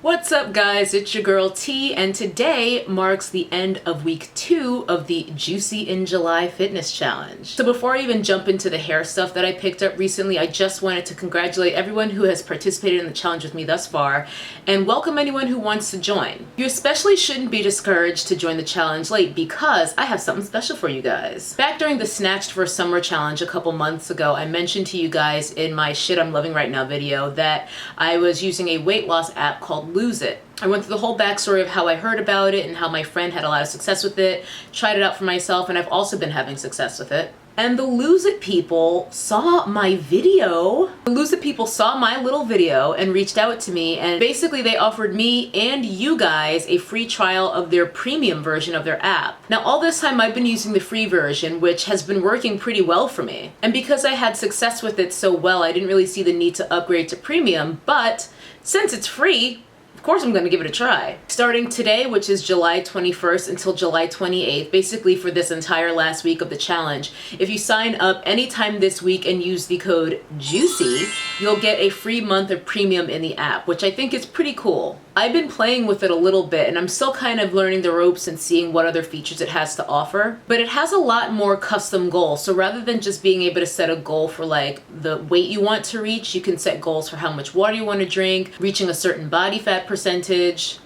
What's up guys, it's your girl T, and today marks the end of week 2 of the Juicy in July fitness challenge. So before I even jump into the hair stuff that I picked up recently, I just wanted to congratulate everyone who has participated in the challenge with me thus far and welcome anyone who wants to join. You especially shouldn't be discouraged to join the challenge late because I have something special for you guys. Back during the Snatched for Summer challenge a couple months ago, I mentioned to you guys in my Shit I'm Loving Right Now video that I was using a weight loss app called Lose It. I went through the whole backstory of how I heard about it and how my friend had a lot of success with it, tried it out for myself, and I've also been having success with it. And the Lose It people saw my video. The Lose It people saw my little video and reached out to me, and basically they offered me and you guys a free trial of their premium version of their app. Now all this time I've been using the free version, which has been working pretty well for me. And because I had success with it so well, I didn't really see the need to upgrade to premium, but since it's free, of course I'm going to give it a try. Starting today, which is July 21st until July 28th, basically for this entire last week of the challenge, if you sign up anytime this week and use the code JUICY, you'll get a free month of premium in the app, which I think is pretty cool. I've been playing with it a little bit and I'm still kind of learning the ropes and seeing what other features it has to offer, but it has a lot more custom goals. So rather than just being able to set a goal for like the weight you want to reach, you can set goals for how much water you want to drink, reaching a certain body fat percentage.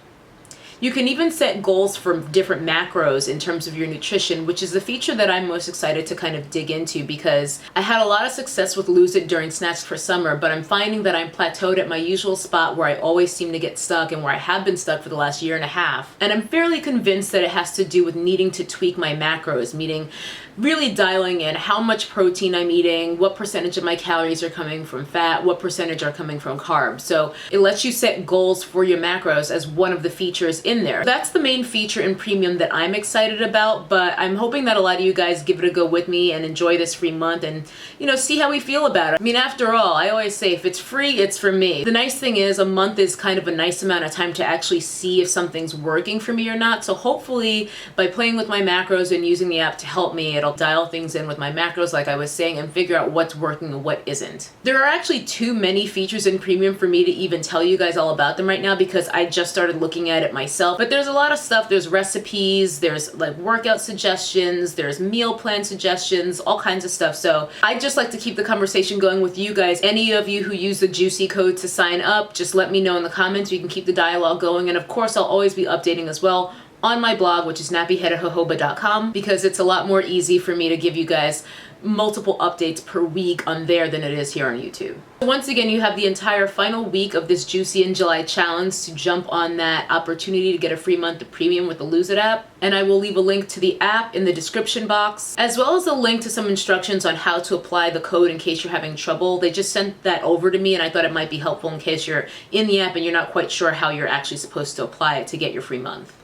You can even set goals for different macros in terms of your nutrition, which is the feature that I'm most excited to kind of dig into because I had a lot of success with Lose It during Snatched for Summer, but I'm finding that I'm plateaued at my usual spot where I always seem to get stuck and where I have been stuck for the last year and a half. And I'm fairly convinced that it has to do with needing to tweak my macros, meaning really dialing in how much protein I'm eating, what percentage of my calories are coming from fat, what percentage are coming from carbs. So it lets you set goals for your macros as one of the features in there. That's the main feature in premium that I'm excited about, but I'm hoping that a lot of you guys give it a go with me and enjoy this free month and, you know, see how we feel about it. I mean, after all, I always say if it's free, it's for me. The nice thing is a month is kind of a nice amount of time to actually see if something's working for me or not. So hopefully by playing with my macros and using the app to help me, it'll dial things in with my macros like I was saying and figure out what's working and what isn't. There are actually too many features in premium for me to even tell you guys all about them right now because I just started looking at it myself. But there's a lot of stuff. There's recipes, there's like workout suggestions, there's meal plan suggestions, all kinds of stuff. So I just like to keep the conversation going with you guys. Any of you who use the Juicy code to sign up, just let me know in the comments. We can keep the dialogue going. And of course, I'll always be updating as well on my blog, which is nappyheadedjojoba.com, because it's a lot more easy for me to give you guys multiple updates per week on there than it is here on YouTube. Once again, you have the entire final week of this Juicy in July challenge to jump on that opportunity to get a free month of premium with the Lose It app. And I will leave a link to the app in the description box, as well as a link to some instructions on how to apply the code in case you're having trouble. They just sent that over to me and I thought it might be helpful in case you're in the app and you're not quite sure how you're actually supposed to apply it to get your free month.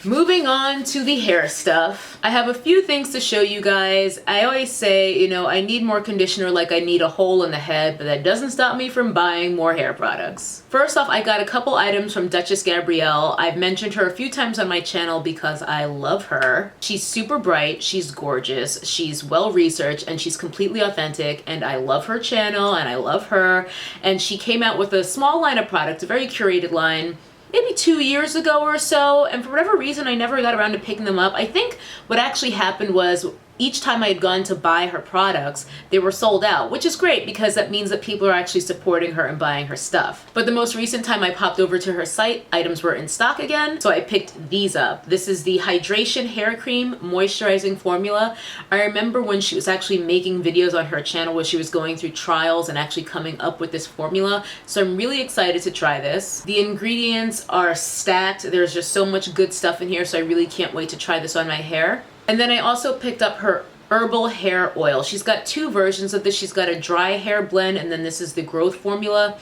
Moving on to the hair stuff, I have a few things to show you guys. I always say, you know, I need more conditioner like I need a hole in the head, but that doesn't stop me from buying more hair products. First off, I got a couple items from Duchess Gabrielle. I've mentioned her a few times on my channel because I love her. She's super bright, she's gorgeous, she's well researched, and she's completely authentic, and I love her channel and I love her. And she came out with a small line of products, a very curated line, maybe 2 years ago or so, and for whatever reason I never got around to picking them up. I think what actually happened was each time I had gone to buy her products, they were sold out, which is great because that means that people are actually supporting her and buying her stuff. But the most recent time I popped over to her site, items were in stock again, so I picked these up. This is the Hydration Hair Cream Moisturizing Formula. I remember when she was actually making videos on her channel where she was going through trials and actually coming up with this formula, so I'm really excited to try this. The ingredients are stacked. There's just so much good stuff in here, so I really can't wait to try this on my hair. And then I also picked up her Herbal Hair Oil. She's got two versions of this. She's got a dry hair blend, and then this is the growth formula.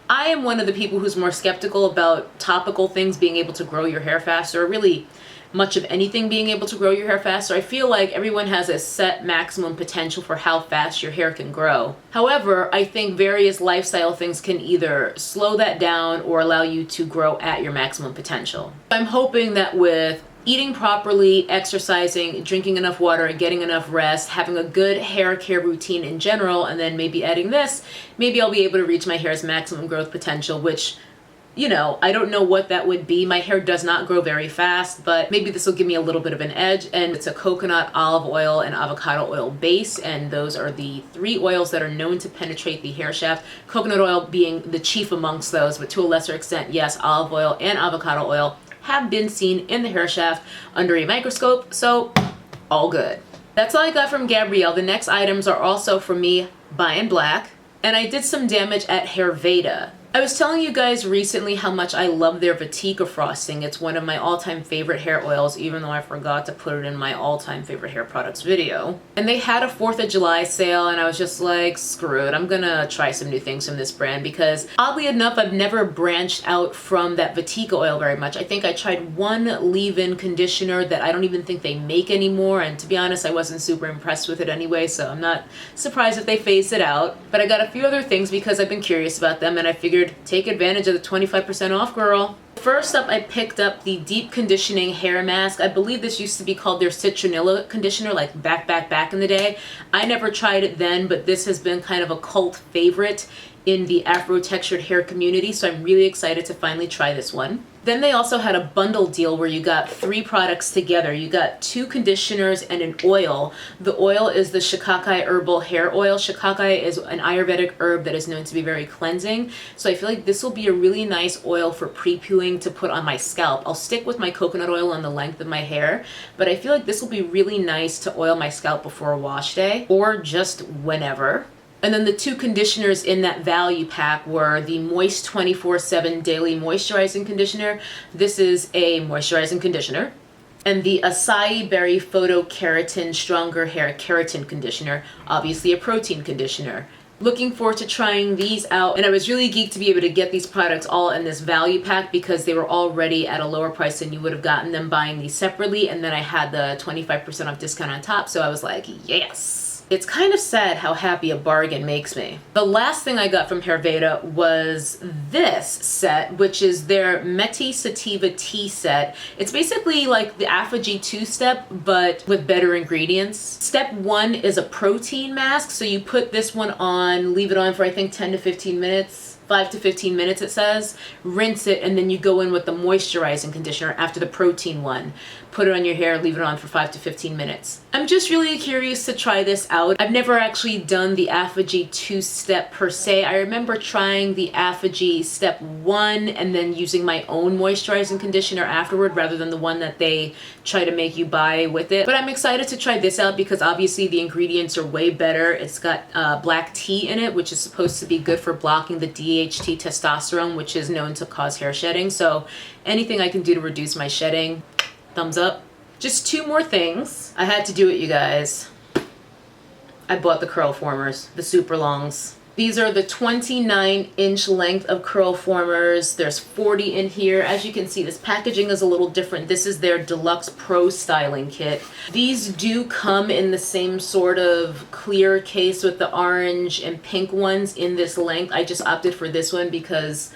I am one of the people who's more skeptical about topical things being able to grow your hair faster, or really much of anything being able to grow your hair faster. I feel like everyone has a set maximum potential for how fast your hair can grow. However, I think various lifestyle things can either slow that down or allow you to grow at your maximum potential. I'm hoping that with eating properly, exercising, drinking enough water, and getting enough rest, having a good hair care routine in general, and then maybe adding this, maybe I'll be able to reach my hair's maximum growth potential, which you know, I don't know what that would be. My hair does not grow very fast, but maybe this will give me a little bit of an edge. And it's a coconut, olive oil, and avocado oil base. And those are the 3 oils that are known to penetrate the hair shaft. Coconut oil being the chief amongst those, but to a lesser extent, yes, olive oil and avocado oil have been seen in the hair shaft under a microscope. So all good. That's all I got from Gabrielle. The next items are also from me, Buy in Black. And I did some damage at Herveda. I was telling you guys recently how much I love their Vatika frosting. It's one of my all-time favorite hair oils, even though I forgot to put it in my all-time favorite hair products video. And they had a 4th of July sale, and I was just like, screw it, I'm gonna try some new things from this brand, because oddly enough, I've never branched out from that Vatika oil very much. I think I tried one leave-in conditioner that I don't even think they make anymore, and to be honest, I wasn't super impressed with it anyway, so I'm not surprised if they phased it out. But I got a few other things because I've been curious about them, and I figured take advantage of the 25% off, girl. First up, I picked up the Deep Conditioning Hair Mask. I believe this used to be called their Citronella conditioner, like back in the day. I never tried it then, but this has been kind of a cult favorite in the Afro textured hair community, so I'm really excited to finally try this one. Then they also had a bundle deal where you got 3 products together. You got 2 conditioners and an oil. The oil is the Shukaku Herbal Hair Oil. Shukaku is an Ayurvedic herb that is known to be very cleansing. So I feel like this will be a really nice oil for pre-pooing to put on my scalp. I'll stick with my coconut oil on the length of my hair, but I feel like this will be really nice to oil my scalp before a wash day or just whenever. And then the 2 conditioners in that value pack were the Moist 24/7 Daily Moisturizing Conditioner. This is a moisturizing conditioner. And the Acai Berry Photo Keratin Stronger Hair Keratin Conditioner, obviously a protein conditioner. Looking forward to trying these out, and I was really geeked to be able to get these products all in this value pack because they were already at a lower price than you would have gotten them buying these separately, and then I had the 25% off discount on top, so I was like, yes! It's kind of sad how happy a bargain makes me. The last thing I got from Herveda was this set, which is their Meti Sativa Tea set. It's basically like the Apogee 2-step, but with better ingredients. Step 1 is a protein mask, so you put this one on, leave it on for I think 10 to 15 minutes. 5 to 15 minutes it says, rinse it, and then you go in with the moisturizing conditioner after the protein one. Put it on your hair, leave it on for 5 to 15 minutes. I'm just really curious to try this out. I've never actually done the Apogee 2-step per se. I remember trying the Apogee step 1 and then using my own moisturizing conditioner afterward rather than the one that they try to make you buy with it. But I'm excited to try this out because obviously the ingredients are way better. It's got black tea in it, which is supposed to be good for blocking the DHT testosterone, which is known to cause hair shedding. So anything I can do to reduce my shedding, thumbs up. Just 2 more things. I had to do it, you guys. I bought the Curlformers, the super longs. These are the 29-inch length of Curlformers. There's 40 in here. As you can see, this packaging is a little different. This is their Deluxe Pro Styling Kit. These do come in the same sort of clear case with the orange and pink ones in this length. I just opted for this one because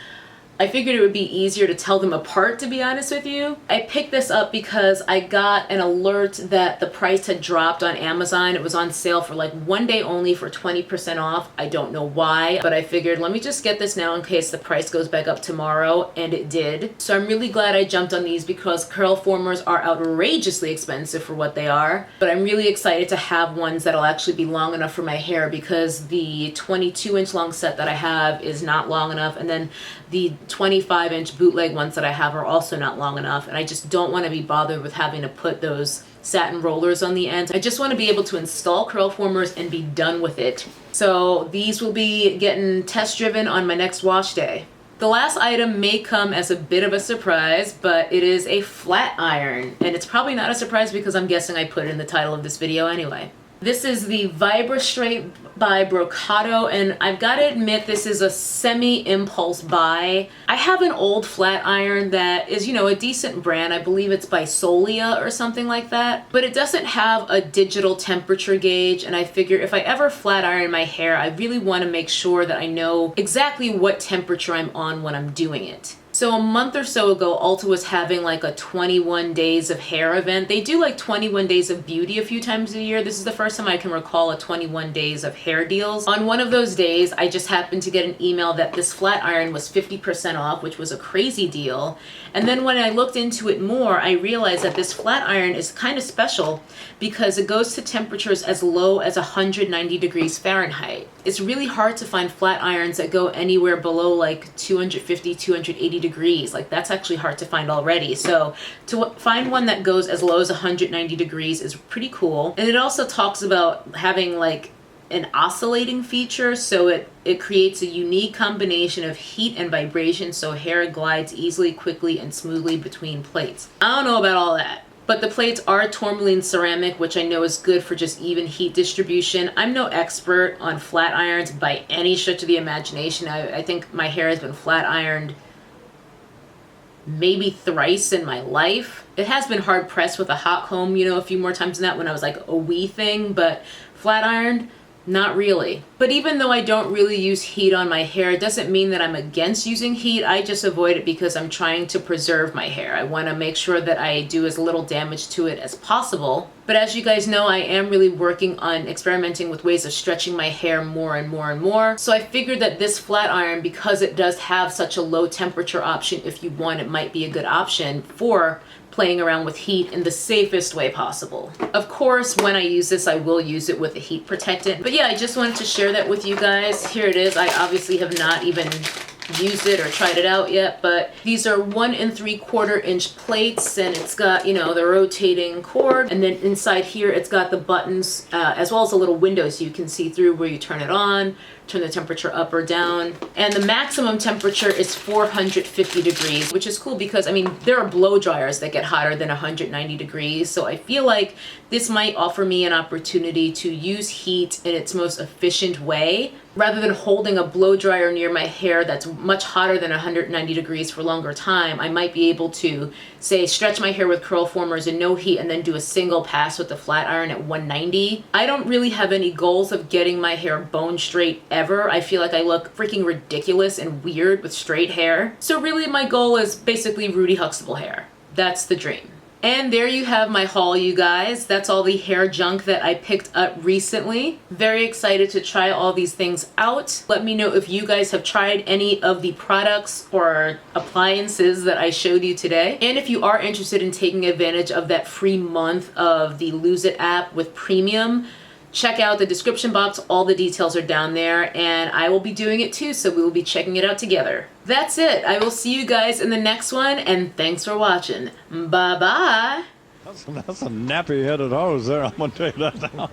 I figured it would be easier to tell them apart, to be honest with you. I picked this up because I got an alert that the price had dropped on Amazon. It was on sale for like 1 day only for 20% off. I don't know why, but I figured let me just get this now in case the price goes back up tomorrow, and it did. So I'm really glad I jumped on these because Curlformers are outrageously expensive for what they are, but I'm really excited to have ones that'll actually be long enough for my hair because the 22-inch long set that I have is not long enough, and then the 25-inch bootleg ones that I have are also not long enough, and I just don't want to be bothered with having to put those satin rollers on the end. I just want to be able to install Curlformers and be done with it. So these will be getting test driven on my next wash day. The last item may come as a bit of a surprise, but it is a flat iron, and it's probably not a surprise because I'm guessing I put it in the title of this video anyway. This is the VibraStraight by Brocato, and I've got to admit this is a semi-impulse buy. I have an old flat iron that is, you know, a decent brand. I believe it's by Solia or something like that, but it doesn't have a digital temperature gauge, and I figure if I ever flat iron my hair, I really want to make sure that I know exactly what temperature I'm on when I'm doing it. So a month or so ago, Ulta was having like a 21 days of hair event. They do like 21 days of beauty a few times a year. This is the first time I can recall a 21 days of hair deals. On one of those days, I just happened to get an email that this flat iron was 50% off, which was a crazy deal. And then when I looked into it more, I realized that this flat iron is kind of special because it goes to temperatures as low as 190 degrees Fahrenheit. It's really hard to find flat irons that go anywhere below like 250, 280 degrees. Like that's actually hard to find already. So to find one that goes as low as 190 degrees is pretty cool. And it also talks about having like an oscillating feature, so it creates a unique combination of heat and vibration so hair glides easily, quickly, and smoothly between plates. I don't know about all that. But the plates are tourmaline ceramic, which I know is good for just even heat distribution. I'm no expert on flat irons by any stretch of the imagination. I think my hair has been flat ironed maybe thrice in my life. It has been hard pressed with a hot comb, you know, a few more times than that when I was like a wee thing, but flat ironed, not really. But even though I don't really use heat on my hair, it doesn't mean that I'm against using heat. I just avoid it because I'm trying to preserve my hair. I want to make sure that I do as little damage to it as possible. But as you guys know, I am really working on experimenting with ways of stretching my hair more and more and more. So I figured that this flat iron, because it does have such a low temperature option, if you want, it might be a good option for playing around with heat in the safest way possible. Of course, when I use this, I will use it with a heat protectant. But yeah, I just wanted to share that with you guys. Here it is. I obviously have not even used it or tried it out yet, but these are 1 3/4 inch plates, and it's got, you know, the rotating cord, and then inside here it's got the buttons as well as a little window so you can see through where you turn it on, turn the temperature up or down. And the maximum temperature is 450 degrees, which is cool because, I mean, there are blow dryers that get hotter than 190 degrees. So I feel like this might offer me an opportunity to use heat in its most efficient way. Rather than holding a blow dryer near my hair that's much hotter than 190 degrees for longer time, I might be able to, say, stretch my hair with Curlformers in no heat and then do a single pass with the flat iron at 190. I don't really have any goals of getting my hair bone straight ever. I feel like I look freaking ridiculous and weird with straight hair. So really my goal is basically Rudy Huxtable hair. That's the dream. And there you have my haul, you guys. That's all the hair junk that I picked up recently. Very excited to try all these things out. Let me know if you guys have tried any of the products or appliances that I showed you today. And if you are interested in taking advantage of that free month of the Lose It app with premium, check out the description box. All the details are down there, and I will be doing it too, so we will be checking it out together. That's it. I will see you guys in the next one, and thanks for watching. Bye-bye. That's a nappy-headed hose there, I'm going to tell you that now.